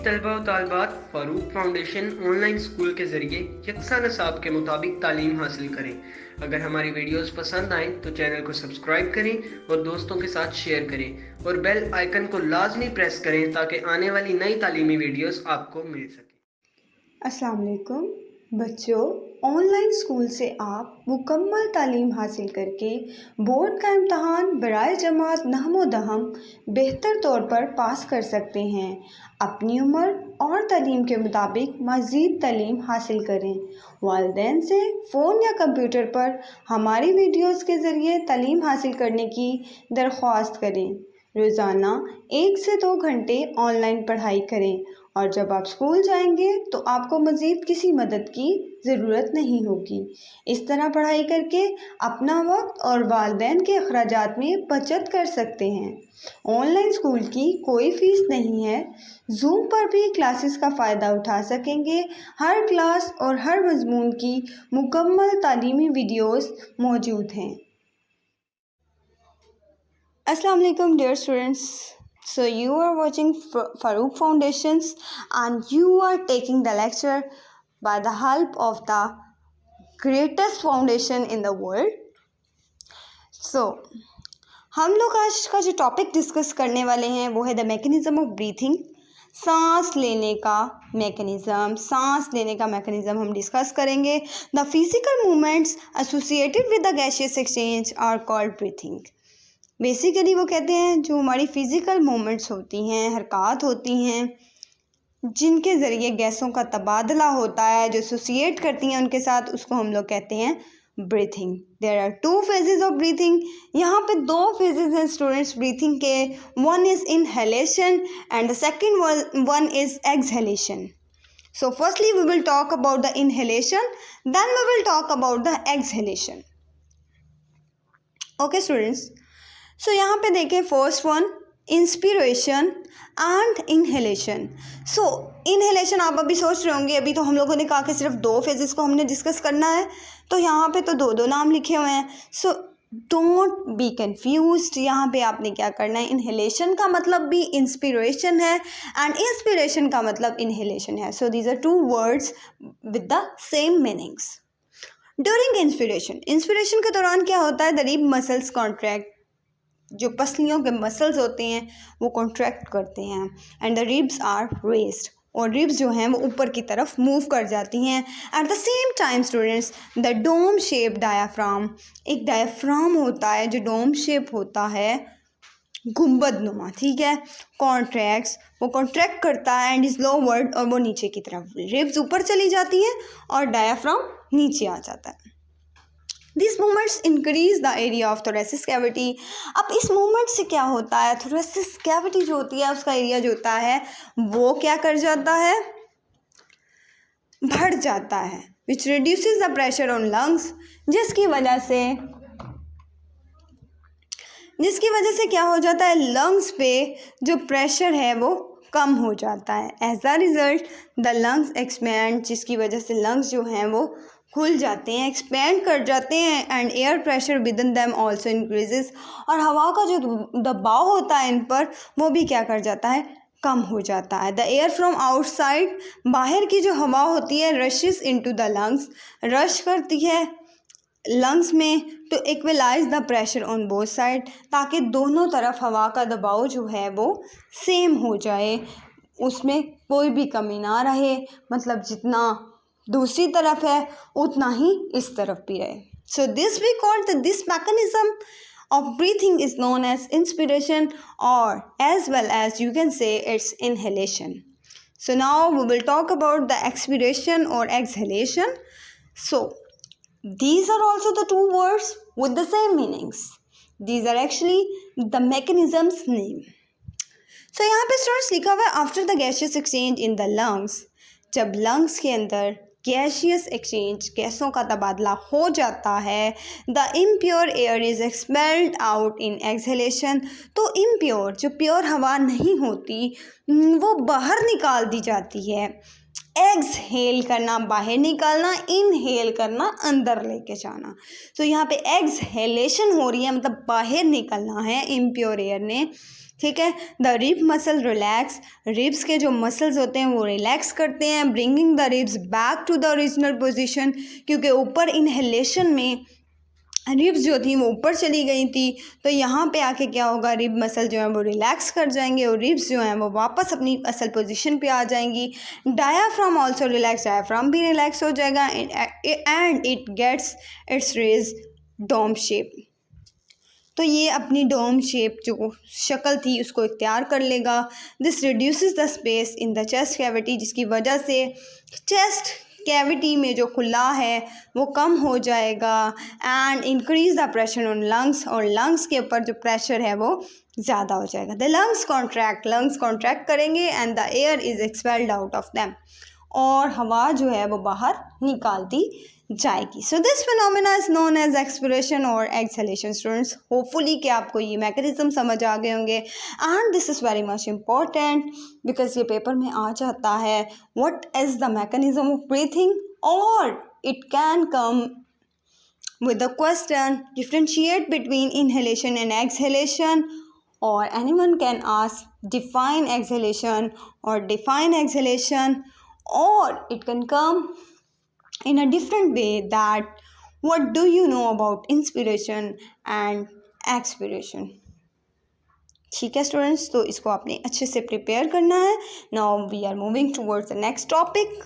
तलबा व तालिबात Farooq foundation online school के ज़रिए यकसा निसाब के मुताबिक तालीम हासिल करें। अगर हमारी वीडियोस पसंद आएँ तो चैनल को सब्सक्राइब करें और दोस्तों के साथ शेयर करें और बेल आइकन को लाजमी प्रेस करें ताकि आने वाली नई तालीमी वीडियोस आपको मिल सके। अस्सलाम वालेकुम बच्चों, ऑनलाइन स्कूल से आप मुकम्मल तालीम हासिल करके बोर्ड का इम्तहान बराए जमात नहमो दहम बेहतर तौर पर पास कर सकते हैं। अपनी उम्र और तालीम के मुताबिक मज़ीद तालीम हासिल करें। वालिदैन से फ़ोन या कंप्यूटर पर हमारी वीडियोस के ज़रिए तालीम हासिल करने की दरख्वास्त करें। रोज़ाना 1 से 2 घंटे ऑनलाइन पढ़ाई करें और जब आप स्कूल जाएंगे तो आपको मज़ीद किसी मदद की ज़रूरत नहीं होगी। इस तरह पढ़ाई करके अपना वक्त और वालिदैन के अखराजात में बचत कर सकते हैं। ऑनलाइन स्कूल की कोई फ़ीस नहीं है। जूम पर भी क्लासेस का फ़ायदा उठा सकेंगे। हर क्लास और हर मज़मून की मुकम्मल तालीमी वीडियोस मौजूद हैं। Assalamu alaikum dear students. So you are watching Farooq Foundations and you are taking the lecture by the help of the greatest foundation in the world. So हम लोग आज का जो टॉपिक डिस्कस करने वाले हैं वो है द मैकेनिज़्म ऑफ ब्रीथिंग। सांस लेने का मैकेनिज़्म हम डिस्कस करेंगे। The physical movements associated with the gaseous exchange are called breathing. Basically वो कहते हैं जो हमारी फ़िज़िकल मूवमेंट्स होती हैं, हरकत होती हैं, जिनके ज़रिए गैसों का तबादला होता है, जो एसोसिएट करती हैं उनके साथ, उसको हम लोग कहते हैं breathing. There are 2 phases of breathing. यहाँ पे 2 फेजेस हैं स्टूडेंट्स ब्रीथिंग के। One is inhalation and the second one is exhalation. So firstly we will talk about the inhalation, then we will talk about the exhalation. Okay students, so यहाँ पे देखें first one inspiration and inhalation. So inhalation आप अभी सोच रहे होंगे, अभी तो हम लोगों ने कहा कि सिर्फ 2 फेजेस को हमने डिस्कस करना है, तो यहाँ पे तो 2 नाम लिखे हुए हैं। So don't be confused. यहाँ पे आपने क्या करना है, इनहेलेशन का मतलब भी इंस्पिरेशन है एंड इंस्पिरेशन का मतलब इनहेलेशन है। So these are 2 words with the same meanings. During inspiration के दौरान क्या होता है, द रिब मसल्स कॉन्ट्रैक्ट, जो पसलियों के मसल्स होते हैं वो कॉन्ट्रैक्ट करते हैं and the ribs are raised, और रिब्स जो हैं वो ऊपर की तरफ मूव कर जाती हैं। At the same time students the dome shape diaphragm, एक डायाफ्राम होता है जो डोम शेप होता है, गुंबद नुमा, ठीक है, कॉन्ट्रैक्ट्स, वो कॉन्ट्रैक्ट करता है एंड इज लोवर्ड, और वो नीचे की तरफ, रिब्स ऊपर चली जाती हैं और डायाफ्राम नीचे आ जाता है। This movements increase the area of thoracic cavity. अब इस मूवमेंट से क्या होता है, थोरेसिक कैविटी जो होती है उसका एरिया जो होता है वो क्या कर जाता है, बढ़ जाता है, which reduces the pressure on lungs, जिसकी वजह से क्या हो जाता है, लंग्स पे जो प्रेशर है वो कम हो जाता है। As a result the lungs expand, जिसकी वजह से लंग्स जो हैं वो खुल जाते हैं, एक्सपैंड कर जाते हैं and air pressure within them also increases, और हवा का जो दबाव होता है इन पर वो भी क्या कर जाता है, कम हो जाता है। द एयर फ्रॉम आउटसाइड, बाहर की जो हवा होती है, rushes into the lungs, rush करती है लंग्स में to equalize the pressure on both side, ताकि दोनों तरफ हवा का दबाव जो है वो सेम हो जाए, उसमें कोई भी कमी ना रहे, मतलब जितना दूसरी तरफ है उतना ही इस तरफ भी रहे। So this we called this mechanism of breathing is known as inspiration, or as well as you can say it's inhalation. So now we will talk about the expiration or exhalation. So these are also the 2 words with the same meanings. These are actually the mechanism's name. So यहाँ पे students लिखा हुआ है after the gaseous exchange in the lungs, जब lungs के अंदर gaseous exchange, गैसों का तबादला हो जाता है, the impure air is expelled out in exhalation, तो इम्प्योर जो प्योर हवा नहीं होती वो बाहर निकाल दी जाती है। एक्सहेल करना बाहर निकालना, इनहेल करना अंदर लेके जाना। तो यहाँ पे एक्सहेलेशन हो रही है, मतलब बाहर निकलना है इम्प्योर एयर ने, ठीक है। The rib muscle relax, ribs के जो मसल्स होते हैं वो रिलैक्स करते हैं, bringing the ribs back to the original position, क्योंकि ऊपर इनहेलेशन में रिब्स जो थी वो ऊपर चली गई थी, तो यहाँ पे आके क्या होगा, रिब मसल जो है वो रिलैक्स कर जाएंगे और रिब्स जो हैं वो वापस अपनी असल पोजीशन पे आ जाएंगी। डायाफ्राम ऑल्सो रिलैक्स, डायाफ्राम भी रिलैक्स हो जाएगा and it gets its raise dome shape. तो ये अपनी डोम शेप जो शक्ल थी उसको इख्तियार कर लेगा। This reduces the space in the chest cavity, जिसकी वजह से चेस्ट कैविटी में जो खुला है वो कम हो जाएगा and increase the pressure on lungs, और लंग्स के ऊपर जो प्रेशर है वो ज़्यादा हो जाएगा। द लंग्स कॉन्ट्रैक्ट करेंगे and the air is expelled out of them, और हवा जो है वो बाहर निकालती जाएगी। So this phenomena is known as expiration और एक्सहेलेशन। स्टूडेंट्स, होपफुली कि आपको ये मैकेनिज्म समझ आ गए होंगे and this is very much important because ये पेपर में आ जाता है what is the mechanism of breathing, और it can come with the question differentiate between inhalation and exhalation, or anyone can ask define exhalation or define exhalation, or it can come in a different way that what do you know about inspiration and expiration। ठीक है students, तो इसको आपने अच्छे से prepare करना है। Now we are moving towards the next topic.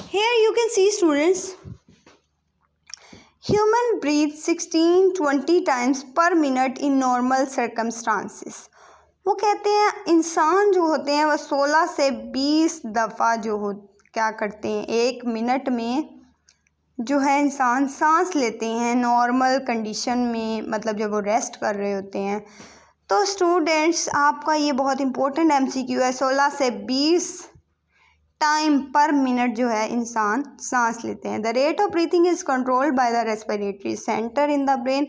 Here you can see students, human breath 16-20 times per minute in normal circumstances. वो कहते हैं इंसान जो होते हैं वह 16 से 20 दफ़ा जो हो क्या करते हैं, 1 मिनट में जो है इंसान सांस लेते हैं नॉर्मल कंडीशन में, मतलब जब वो रेस्ट कर रहे होते हैं। तो स्टूडेंट्स, आपका ये बहुत इंपॉर्टेंट MCQ है, 16 से 20 टाइम पर मिनट जो है इंसान सांस लेते हैं। The rate of breathing is controlled by the respiratory centre in the brain.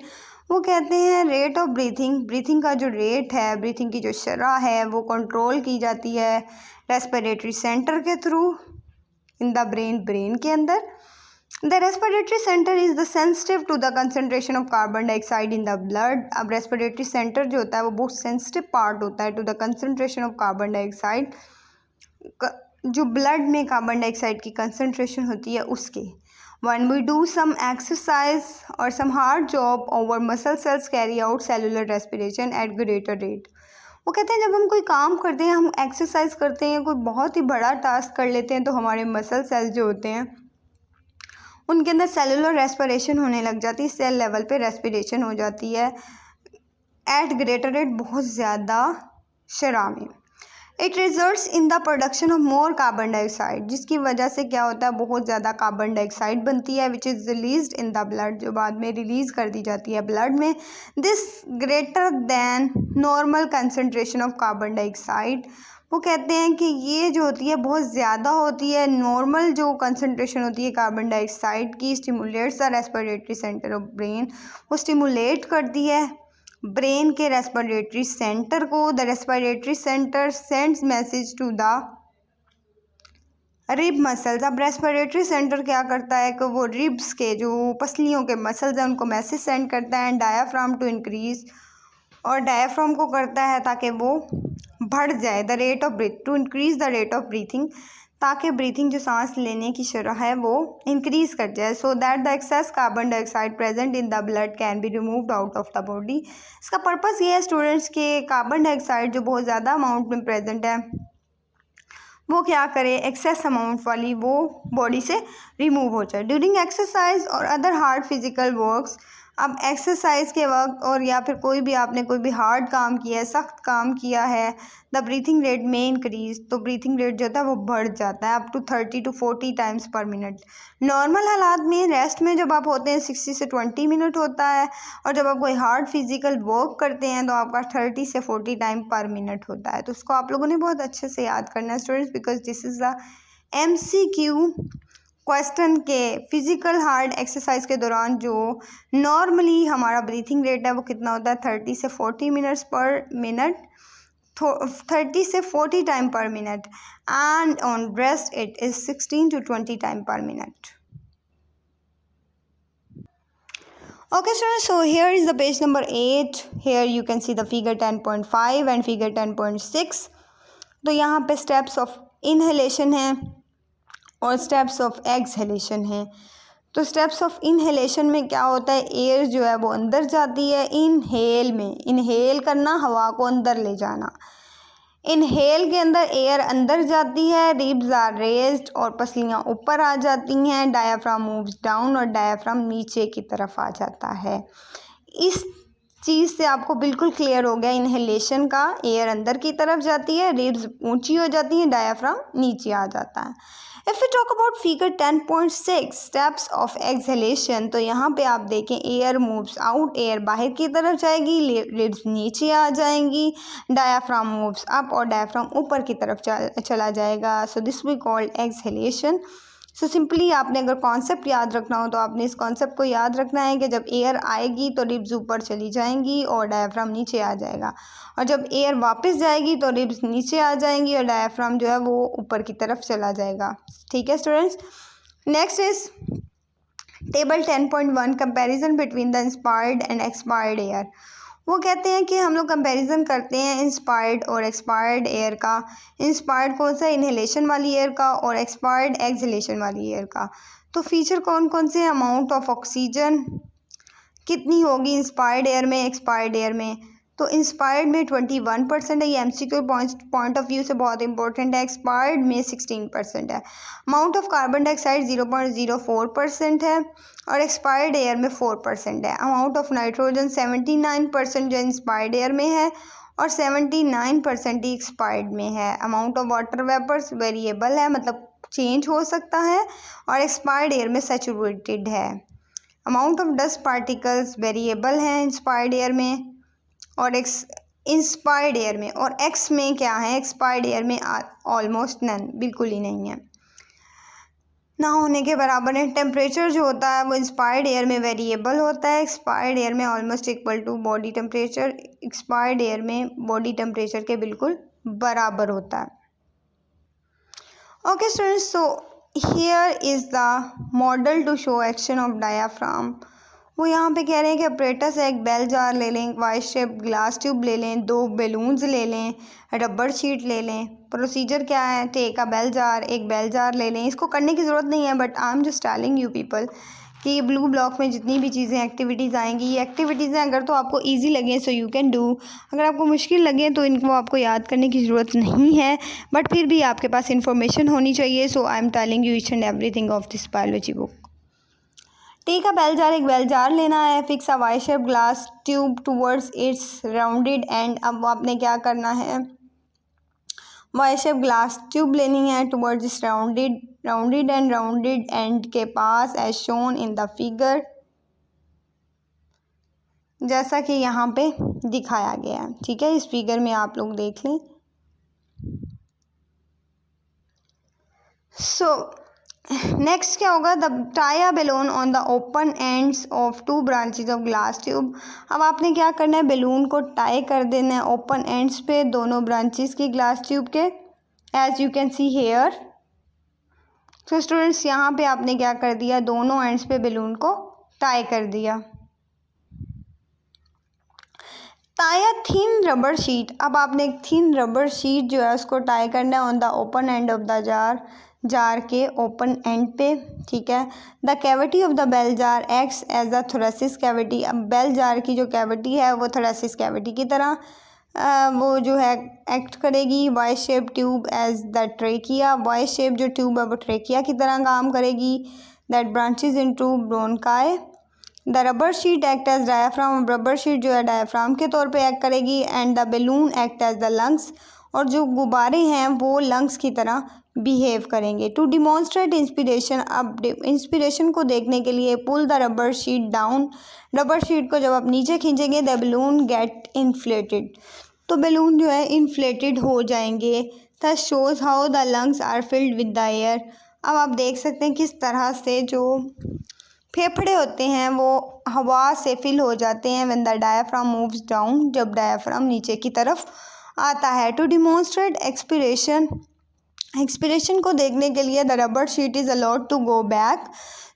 वो कहते हैं रेट ऑफ ब्रीथिंग का जो रेट है, ब्रीथिंग की जो शरह है वो कंट्रोल की जाती है रेस्पिरेटरी सेंटर के थ्रू इन द ब्रेन के अंदर। The respiratory centre is the sensitive to the concentration of carbon dioxide in the blood. अब रेस्पिरेटरी सेंटर जो होता है वो बहुत सेंसिटिव पार्ट होता है to the concentration of carbon dioxide, जो ब्लड में कार्बन डाइऑक्साइड की कंसनट्रेशन होती है उसके। When we do some exercise or some hard job, our muscle cells carry out cellular respiration at greater rate। वो कहते हैं जब हम कोई काम करते हैं, हम एक्सरसाइज करते हैं, कोई बहुत ही बड़ा टास्क कर लेते हैं, तो हमारे मसल सेल्स जो होते हैं उनके अंदर सेलुलर रेस्पिरेशन होने लग जाती है, सेल लेवल पे रेस्पिरेशन हो जाती है एट ग्रेटर रेट, बहुत ज़्यादा शरह में। It results in the production of more carbon dioxide, जिसकी वजह से क्या होता है, बहुत ज़्यादा कार्बन डाइऑक्साइड बनती है which is released in the blood, जो बाद में रिलीज़ कर दी जाती है ब्लड में। This greater than normal concentration of carbon dioxide. वो कहते हैं कि ये जो होती है बहुत ज़्यादा होती है, नॉर्मल जो कंसनट्रेशन होती है कार्बन डाइऑक्साइड की, stimulates the respiratory centre of brain. वो स्टिमुलेट करती है ब्रेन के रेस्पिरेटरी सेंटर को। The respiratory centre sends message to the rib muscles. अब रेस्पिरेटरी सेंटर क्या करता है कि वो रिब्स के जो पसलियों के मसल्स हैं उनको मैसेज सेंड करता है डायाफ्राम टू इंक्रीज, और डायाफ्राम को करता है ताकि वो बढ़ जाए, the rate of breath to increase the rate of breathing, ताकि ब्रीथिंग जो सांस लेने की शरह है वो इंक्रीज़ कर जाए। So that the excess carbon dioxide present in the blood can be removed out of the body. इसका पर्पस ये है स्टूडेंट्स के कार्बन डाइऑक्साइड जो बहुत ज़्यादा अमाउंट में प्रेजेंट है वो क्या करे, एक्सेस अमाउंट वाली वो बॉडी से रिमूव हो जाए। ड्यूरिंग एक्सरसाइज और अदर हार्ड फिजिकल वर्क्स, अब एक्सरसाइज के वक्त और या फिर कोई भी आपने कोई भी हार्ड काम किया है, सख्त काम किया है, द ब्रीथिंग रेट में इंक्रीज, तो ब्रीथिंग रेट जो होता है वो बढ़ जाता है up to 30 to 40 times per minute. Normal हालात में रेस्ट में जब आप होते हैं 60 से 20 मिनट होता है, और जब आप कोई हार्ड फिजिकल वर्क करते हैं तो आपका 30 से 40 टाइम पर मिनट होता है। तो उसको आप लोगों ने बहुत अच्छे से याद करना है students, because this is the MCQ question के फिज़िकल हार्ड एक्सरसाइज के दौरान जो नॉर्मली हमारा ब्रीथिंग रेट है वो कितना होता है, 30 से 40 मिनट्स पर मिनट, 30 से 40 टाइम पर minute, and on breast it is 16 to 20 time पर minute. Okay students, so here is the page number 8. Here you can see the figure 10.5 and figure 10.6. तो यहाँ पे स्टेप्स ऑफ इनहेलेशन है और steps of exhalation है। तो steps of inhalation में क्या होता है, एयर जो है वो अंदर जाती है। इनहेल में इनहेल करना, हवा को अंदर ले जाना। इनहेल के अंदर एयर अंदर जाती है, रिब्स आर रेज्ड और पसलियाँ ऊपर आ जाती हैं। डायाफ्राम मूव्स डाउन और डायाफ्राम नीचे की तरफ आ जाता है। इस चीज़ से आपको बिल्कुल क्लियर हो गया इनहेलेशन का, एयर अंदर की तरफ जाती है, रिब्स ऊंची हो जाती हैं, डायाफ्राम नीचे आ जाता है। If you talk about figure 10.6 steps of exhalation, तो यहाँ पे आप देखें एयर मूव्स आउट, एयर बाहर की तरफ जाएगी, रिब्स नीचे आ जाएंगी, डायाफ्राम मूव्स अप और डायाफ्राम ऊपर की तरफ चला जाएगा। So this we called exhalation. So simply आपने अगर कॉन्सेप्ट याद रखना हो तो आपने इस कॉन्सेप्ट को याद रखना है कि जब एयर आएगी तो रिब्स ऊपर चली जाएंगी और डायाफ्राम नीचे आ जाएगा, और जब एयर वापस जाएगी तो रिब्स नीचे आ जाएंगी और डायाफ्राम जो है वो ऊपर की तरफ चला जाएगा। ठीक है students, next is table 10.1 comparison between the inspired and expired air. वो कहते हैं कि हम लोग कंपैरिजन करते हैं इंस्पायर्ड और एक्सपायर्ड एयर का। इंस्पायर्ड कौन सा, इनहेलेशन वाली एयर का, और एक्सपायर्ड एक्सहेलेशन वाली एयर का। तो फीचर कौन कौन से, अमाउंट ऑफ ऑक्सीजन कितनी होगी इंस्पायर्ड एयर में, एक्सपायर्ड एयर में। तो इंस्पायर्ड में 21% है, ये MCQ पॉइंट ऑफ व्यू से बहुत इंपॉर्टेंट है। एक्सपायर्ड में 16% है। अमाउंट ऑफ कार्बन डाइऑक्साइड 0.04% है और एक्सपायर्ड एयर में 4% है। अमाउंट ऑफ नाइट्रोजन 79% जो इंस्पायर्ड एयर में है और 79% ही एक्सपायर्ड में है। Amount of water vapours variable है, मतलब चेंज हो सकता है, और एक्सपायर्ड एयर में सैचुरेटेड है। Amount of dust particles variable है इंस्पायर्ड एयर में और इंस्पायर्ड एयर में, और एक्स में क्या है, एक्सपायर्ड एयर में ऑलमोस्ट नन, बिल्कुल ही नहीं है, ना होने के बराबर है। टेम्परेचर जो होता है वो इंस्पायर्ड एयर में वेरिएबल होता है, एक्सपायर्ड एयर में almost equal to body temperature, expired air में बॉडी टेम्परेचर के बिल्कुल बराबर होता है। Okay students, so here is the model to show action of diaphragm. वो यहाँ पे कह रहे हैं कि ऑपरेटर से एक बेल जार ले लें, वाई शेप ग्लास ट्यूब ले लें, 2 बेलून्स ले लें, रबर शीट ले लें। प्रोसीजर क्या है, टेक अ बेल जार, एक बेल जार ले लें। इसको करने की ज़रूरत नहीं है, but I am just telling you people कि ये ब्लू ब्लॉक में जितनी भी चीज़ें एक्टिविटीज़ आएंगी, ये एक्टिविटीज़ हैं, अगर तो आपको इजी लगे सो यू कैन डू, अगर आपको मुश्किल लगे तो इनको आपको याद करने की ज़रूरत नहीं है, बट फिर भी आपके पास इंफॉर्मेशन होनी चाहिए। So I am telling you each and everything of this biology book. Take a bell jar, एक बेल जार लेना है। Fix a Y shape glass tube towards its rounded end. अब आपने क्या करना है, वाई शेप ग्लास ट्यूब लेनी है टूवर्ड्स इस राउंडेड एंड के पास, as shown in the figure, जैसा कि यहाँ पे दिखाया गया है। ठीक है, इस फिगर में आप लोग देख लें। सो नेक्स्ट क्या होगा, the tie a balloon on the open ends of 2 branches of glass tube. अब आपने क्या करना है, बेलून को टाई कर देना है ओपन एंड्स पे, दोनों ब्रांचेस की ग्लास ट्यूब के, as you can see here. तो स्टूडेंट्स यहाँ पे आपने क्या कर दिया, दोनों एंड्स पे बेलून को टाई कर दिया। Tie a thin rubber sheet, अब आपने एक थिन रबर शीट जो है उसको टाई करना है on the open end of the jar के ओपन एंड पे। ठीक है, the cavity of the bell jar acts as the thoracic cavity. अब बेल जार की जो कैविटी है वो थोरेसिस कैविटी की तरह वो जो है एक्ट करेगी। Y shape tube as the trachea, Y shape जो ट्यूब है वो ट्रेकिया की तरह काम करेगी। That branches into bronchi. The rubber sheet act as diaphragm, rubber sheet जो है डायाफ्राम के तौर पे एक्ट करेगी। And the balloon act as the lungs, और जो गुब्बारे हैं वो लंग्स की तरह बिहेव करेंगे। टू डिमॉन्स्ट्रेट इंस्पिरेशन, अब इंस्पिरेशन को देखने के लिए pull the rubber sheet down, rubber sheet को जब आप नीचे खींचेंगे द बेलून गेट इन्फ्लेटेड, तो बेलून जो है इन्फ्लेटेड हो जाएंगे। The shows how the lungs are filled with the air. अब आप देख सकते हैं किस तरह से जो फेफड़े होते हैं वो हवा से फिल हो जाते हैं when the diaphragm moves down, जब डायाफ्राम नीचे की तरफ आता है। टू डिमॉन्स्ट्रेट एक्सपिरेशन एक्सपिरेशन को देखने के लिए the rubber sheet is allowed to go back.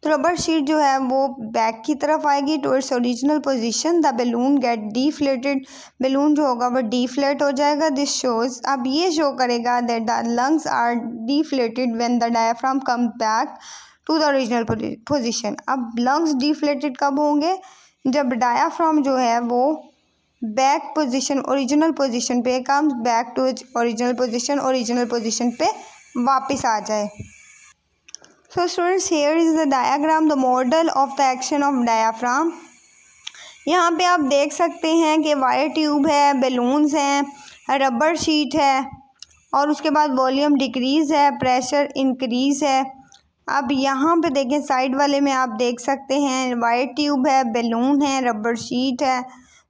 तो रबर शीट जो है वो बैक की तरफ आएगी to its original position. The balloon get deflated, balloon जो होगा वो डीफ्लेट हो जाएगा। दिस शोज, अब ये शो करेगा that the lungs are deflated when the diaphragm come back to the original position. अब लंग्स डीफ्लेटेड कब होंगे? जब डायाफ्राम जो है वो बैक पोजीशन, ओरिजिनल पोजीशन पे comes back to its original position पे वापस आ जाए। So students, here is the diagram, the model of the action of diaphragm. यहाँ पे आप देख सकते हैं कि वायर ट्यूब है, बैलून्स हैं, रबर शीट है और उसके बाद वॉल्यूम डिक्रीज़ है, प्रेशर इंक्रीज़ है। अब यहाँ पे देखें साइड वाले में आप देख सकते हैं वायर ट्यूब है, बैलून है, रबर शीट है।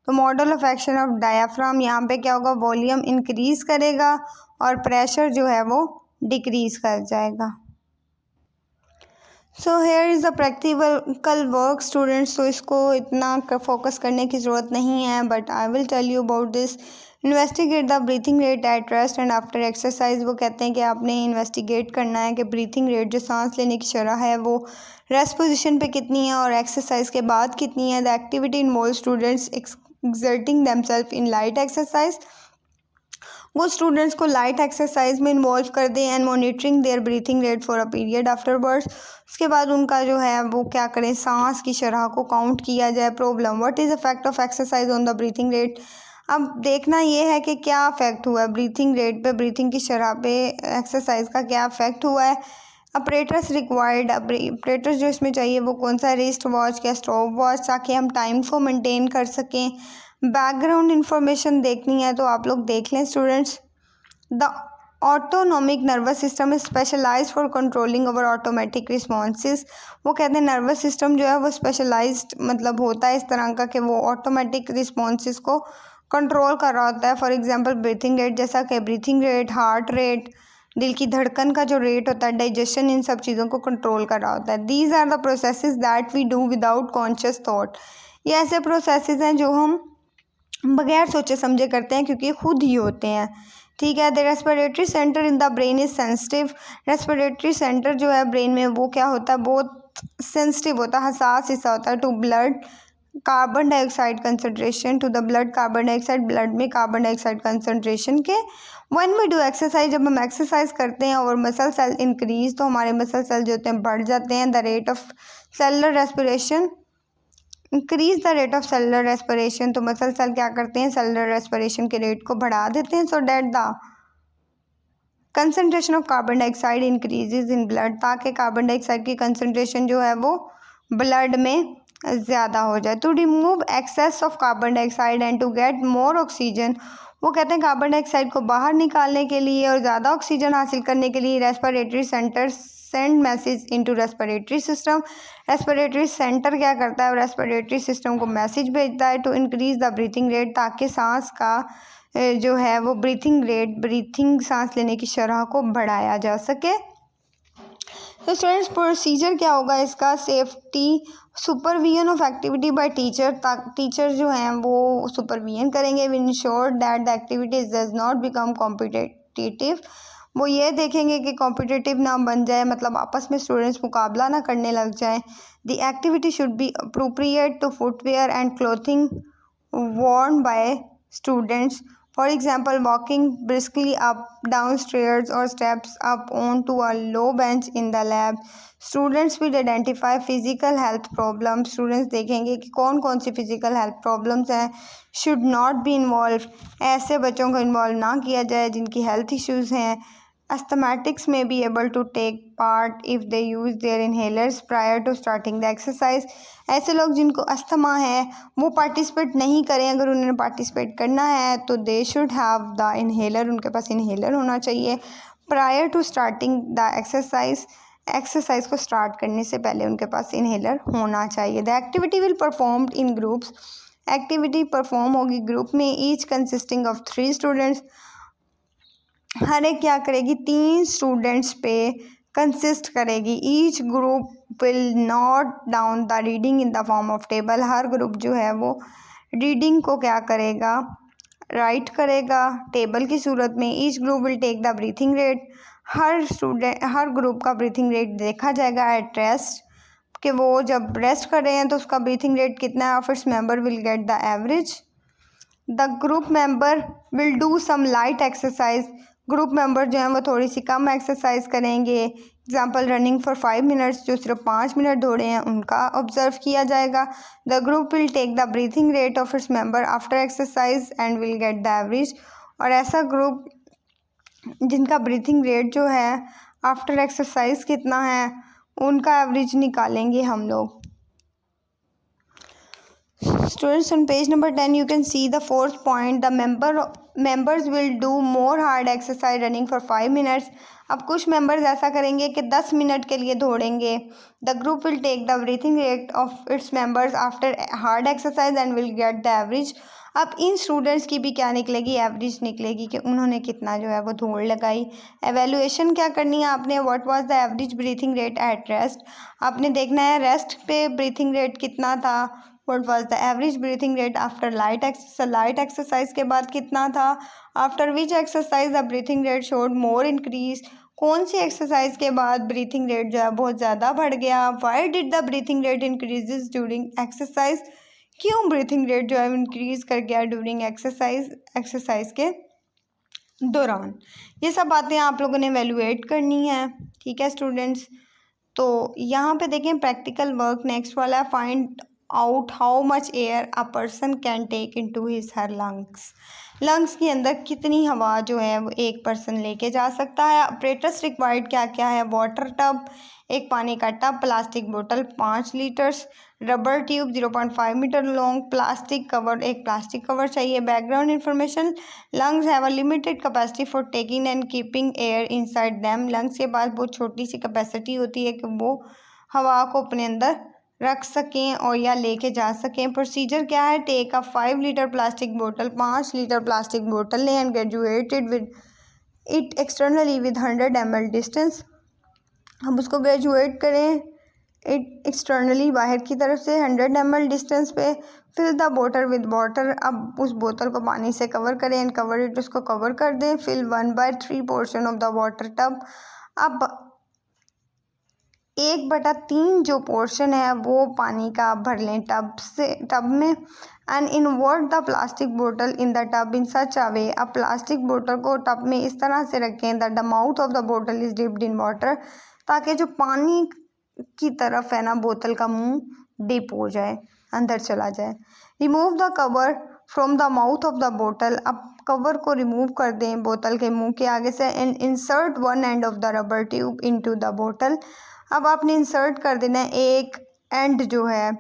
तो model of action of diaphragm, यहाँ पे क्या होगा, वॉल्यूम इंक्रीज़ करेगा और प्रेशर जो है वो डिक्रीज़ कर जाएगा। So here is the practical work students. तो इसको इतना फोकस करने की ज़रूरत नहीं है, but I will tell you about this. Investigate the breathing rate at rest and after exercise. वो कहते हैं कि आपने इन्वेस्टिगेट करना है कि ब्रीथिंग रेट जो सांस लेने की शरह है वो रेस्ट पोजीशन पे कितनी है और एक्सरसाइज के बाद कितनी है। The activity involve students exerting themselves in light exercise. वो स्टूडेंट्स को लाइट एक्सरसाइज में इन्वॉल्व कर दें and monitoring their breathing rate for a period afterwards. उसके बाद उनका जो है वो क्या करें, सांस की शरह को काउंट किया जाए। Problem, what is effect of exercise on the breathing rate. अब देखना ये है कि क्या अफेक्ट हुआ है ब्रीथिंग रेट पे, ब्रीथिंग की शरह पे एक्सरसाइज का क्या अफेक्ट हुआ है। अपरेटस रिक्वायर्ड, अपरेटस जो इसमें चाहिए वो कौन सा, रिस्ट वॉच या स्टॉप वॉच, ताकि हम टाइम को मेंटेन कर सकें। बैकग्राउंड इंफॉर्मेशन देखनी है तो आप लोग देख लें students. The autonomic nervous system is specialised for controlling over automatic responses. वो कहते हैं नर्वस सिस्टम जो है वो स्पेशलाइज्ड मतलब होता है इस तरह का कि वो ऑटोमेटिक रिस्पॉन्सेज को कंट्रोल कर रहा होता है। फॉर एग्जांपल ब्रीथिंग रेट, जैसा कि ब्रीथिंग रेट, हार्ट रेट, दिल की धड़कन का जो रेट होता है, डाइजेशन, इन सब चीज़ों को कंट्रोल कर रहा होता है। These are the processes that we do without conscious thought. ये ऐसे प्रोसेसेस हैं जो हम बगैर सोचे समझे करते हैं क्योंकि खुद ही होते हैं। ठीक है। The respiratory centre in the brain is sensitive. Respiratory centre जो है ब्रेन में वो क्या होता है, बहुत सेंसिटिव होता है, हसास हिस्सा होता है। To blood carbon dioxide concentration, to the blood carbon dioxide, blood में कार्बन डाइऑक्साइड कंसनट्रेशन के। व्हेन वी डू एक्सरसाइज, जब हम एक्सरसाइज करते हैं और मसल सेल इंक्रीज, तो हमारे मसल सेल जो होते हैं बढ़ जाते हैं। The rate of cellular respiration increase the rate of cellular respiration, तो मसल सेल क्या करते हैं, सेलुलर रेस्पिरेशन के रेट को बढ़ा देते हैं। So that the concentration of carbon dioxide increases in blood, ताकि कार्बन डाइऑक्साइड की कंसनट्रेशन जो है वो ब्लड में ज़्यादा हो जाए। To remove excess of carbon dioxide and to get more oxygen, वो कहते हैं कार्बन डाइऑक्साइड को बाहर निकालने के लिए और ज़्यादा ऑक्सीजन हासिल करने के लिए respiratory centre send message into respiratory system. Respiratory centre क्या करता है, रेस्पिरेटरी सिस्टम को मैसेज भेजता है to increase the breathing rate, ताकि सांस का जो है वो ब्रीथिंग रेट, ब्रीथिंग सांस लेने की शरह को बढ़ाया जा सके। तो स्टूडेंट्स प्रोसीजर क्या होगा इसका, safety supervision of activity by teacher, teacher जो हैं वो सुपरविजन करेंगे। We ensure that the activities does not become competitive, वो ये देखेंगे कि कॉम्पिटिटिव ना बन जाए, मतलब आपस में स्टूडेंट्स मुकाबला ना करने लग जाए। The activity should be appropriate to footwear and clothing worn by students. For example, walking briskly up down stairs or steps up onto a low bench in the lab. Students will identify physical health problems. Students देखेंगे कि कौन कौन सी physical health problems हैं। Should not be involved, ऐसे बच्चों को involve ना किया जाए जिनकी health issues हैं। Asthmatics may be able to take part if they use their inhalers prior to starting the exercise. ऐसे लोग जिनको अस्थमा है वो पार्टिसिपेट नहीं करें, अगर उन्होंने पार्टिसिपेट करना है तो they should have the inhaler, उनके पास इन्हेलर होना चाहिए। Prior to starting the exercise, exercise को स्टार्ट करने से पहले उनके पास इन्हेलर होना चाहिए। The activity will performed in groups, activity perform होगी ग्रुप में, ईच कंसिस्टिंग ऑफ 3 स्टूडेंट्स, हर एक क्या करेगी, 3 स्टूडेंट्स पे कंसिस्ट करेगी। Each group will note down the reading in the form of table, हर ग्रुप जो है वो रीडिंग को क्या करेगा, राइट करेगा टेबल की सूरत में। Each group will take the breathing rate, हर ग्रुप का ब्रीथिंग रेट देखा जाएगा एट रेस्ट, कि वो जब रेस्ट कर रहे हैं तो उसका ब्रीथिंग रेट कितना है, of its member will get the average. The group member will do some light exercise, group member जो हैं वो थोड़ी सी कम एक्सरसाइज करेंगे। एग्जाम्पल रनिंग फॉर 5 मिनट्स, जो सिर्फ 5 मिनट दौड़े हैं उनका ऑब्जर्व किया जाएगा। The group will take the breathing rate of its member after exercise and will get the average. और ऐसा ग्रुप जिनका ब्रीथिंग रेट जो है आफ्टर एक्सरसाइज कितना है, उनका एवरेज निकालेंगे हम लोग। Students, on page number 10 you can see the fourth point, the members will do more hard exercise running for 5 minutes। अब कुछ मेंबर्स ऐसा करेंगे कि 10 मिनट के लिए दौड़ेंगे। The group will take the breathing rate of its members after hard exercise and will get the average. अब इन स्टूडेंट्स की भी क्या निकलेगी, एवरेज निकलेगी कि उन्होंने कितना जो है वो दौड़ लगाई। एवेल्यूएशन क्या करनी है आपने, what was the average breathing rate at rest, आपने देखना है रेस्ट पे ब्रीथिंग रेट कितना था। What was the average breathing rate after light exercise के बाद कितना था। After which exercise the breathing rate showed more increase, कौन सी एक्सरसाइज के बाद ब्रीथिंग रेट जो है बहुत ज़्यादा बढ़ गया। Why did the breathing rate increases during exercise, क्यों ब्रीथिंग रेट जो है इंक्रीज कर गया ड्यूरिंग एक्सरसाइज के दौरान। ये सब बातें आप लोगों ने एवेलुएट करनी है, ठीक है स्टूडेंट्स। तो यहाँ पे देखें प्रैक्टिकल वर्क नेक्स्ट वाला है, find out how much air a person can take into his her lungs के अंदर कितनी हवा जो है वो एक पर्सन लेके जा सकता है। ऑपरेटर्स रिक्वायर्ड क्या क्या है, वाटर टब, एक पानी का टब, प्लास्टिक बोतल 5 litres, rubber tube 0.5 metre long, plastic cover, एक प्लास्टिक कवर चाहिए। Background information, lungs have a limited capacity for taking and keeping air inside them, lungs के पास बहुत छोटी सी कैपेसिटी होती है कि वो हवा को अपने अंदर रख सकें और या लेके जा सकें। प्रोसीजर क्या है, टेक अ 5 लीटर प्लास्टिक बोतल, 5 लीटर प्लास्टिक बोतल लें and graduated with it externally with 100 ml distance, हम उसको ग्रेजुएट करें इट एक्सटर्नली बाहर की तरफ से 100 ml डिस्टेंस पे। फिल द बोतल विद वाटर, अब उस बोतल को पानी से कवर करें एंड कवर इट, उसको कवर कर दें। Fill 1/3 portion of the water tub, अब 1/3 जो पोर्शन है वो पानी का भर लें टब में। एंड इन्वर्ट द प्लास्टिक बोतल इन द टब इन सच अ वे, अब प्लास्टिक बोतल को टब में इस तरह से रखें that the mouth of the बोतल इज डिप्ड इन वाटर, ताकि जो पानी की तरफ है ना बोतल का मुंह डिप हो जाए, अंदर चला जाए। Remove the cover from the mouth of the बोतल, अब कवर को रिमूव कर दें बोतल के मुंह के आगे से। And insert one and of the rubber tube into the बोतल, अब आपने इंसर्ट कर देना है एक एंड जो है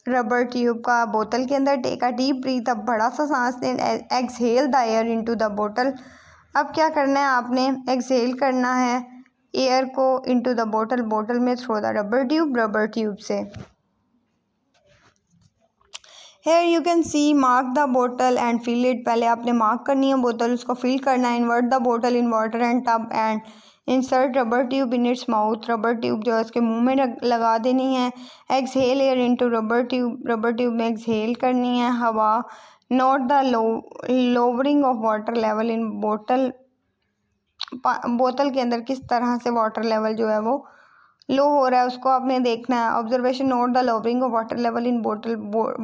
रबर ट्यूब का बोतल के अंदर। टेक अ डीप ब्रीथ, अब बड़ा सा सांस लें। Exhale the air into the बोतल, अब क्या करना है आपने एक्सहेल करना है एयर को इनटू द बोतल में थ्रो द रबर ट्यूब से। Here you can see mark the बोतल एंड फिल इट, पहले आपने मार्क करनी है बोतल, उसको फिल करना है। इन्वर्ट द बोतल in water and tub and insert rubber tube in its mouth, rubber tube जो है उसके मुंह में लगा देनी है। Exhale air into rubber tube में एक्सहेल करनी है हवा। Note the lowering of water level इन बोतल के अंदर किस तरह से वाटर लेवल जो है वो लो हो रहा है उसको आपने देखना है। Observation, note the lowering of water level इन बोतल,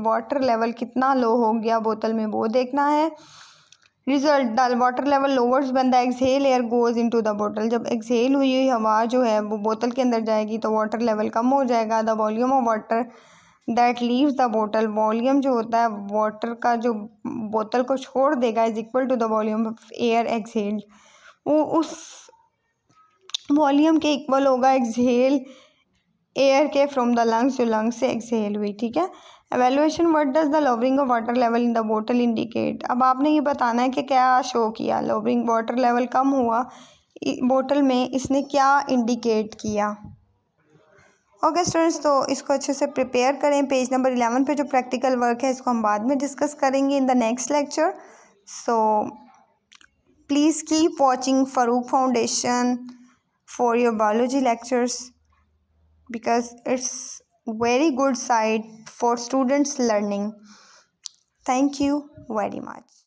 वाटर लेवल कितना लो हो गया बोतल में वो देखना है। Result, the water level louvers when the exhale air goes into the बोतल, जब एक्सहेल हुई हवा जो है वो बोतल के अंदर जाएगी तो वाटर लेवल कम हो जाएगा। The volume of water that leaves the बोतल, वॉल्यूम जो होता है वाटर का जो बोतल को छोड़ देगा is equal to the volume of air exhaled, वो उस वॉल्यूम के इक्वल होगा एक्सहेल एयर के फ्रॉम द लंग्स, जो लंग्स से एक्सहेल हुई, ठीक है। Evaluation, what does the lowering of water level in the बोतल इंडिकेट, अब आपने ये बताना है कि क्या शो किया, लोवरिंग वाटर लेवल कम हुआ बोतल में, इसने क्या इंडिकेट किया। ओके स्टूडेंट्स, तो इसको अच्छे से प्रिपेयर करें। पेज नंबर 11 पे जो प्रैक्टिकल वर्क है इसको हम बाद में डिस्कस करेंगे in the next lecture. So please keep watching Farooq Foundation for your biology lectures because it's very good site for students learning. Thank you very much.